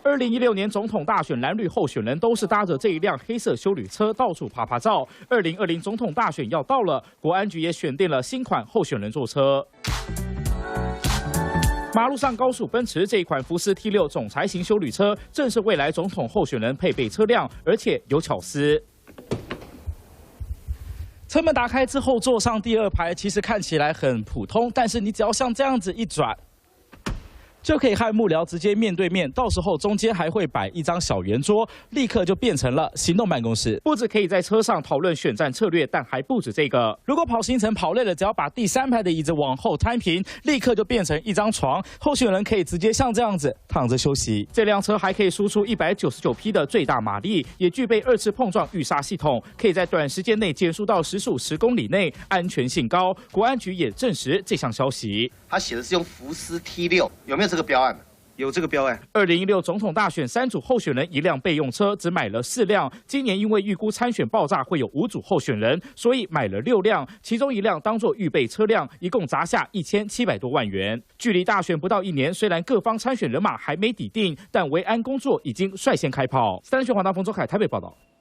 2016年总统大选，蓝绿候选人都是搭着这一辆黑色休旅车到处拍拍照。2020总统大选要到了，国安局也选定了新款候选人坐车。 马路上高速奔驰这一款福斯 T6 总裁型休旅车，正是未来总统候选人配备车辆，而且有巧思。车门打开之后，坐上第2排，其实看起来很普通，但是你只要像这样子一转， 就可以和幕僚直接面对面，到时候中间还会摆一张小圆桌，立刻就变成了行动办公室。不止可以在车上讨论选战策略，但还不止这个。如果跑行程跑累了，只要把第3排的椅子往后摊平，立刻就变成一张床，候选人可以直接像这样子躺着休息。这辆车还可以输出199匹的最大马力，也具备2次碰撞预刹系统，可以在短时间内减速到时速10公里内，安全性高。国安局也证实这项消息。他写的是用福斯 T6，有没有这个标案？有这个标案。2016总统大选，3组候选人1辆备用车，只买了4辆。今年因为预估参选爆炸会有5组候选人，所以买了6辆，其中1辆当作预备车辆，一共砸下1700多万元。距离大选不到1年，虽然各方参选人马还没底定，但维安工作已经率先开跑。三立新闻黄大峰、周凯台北报道。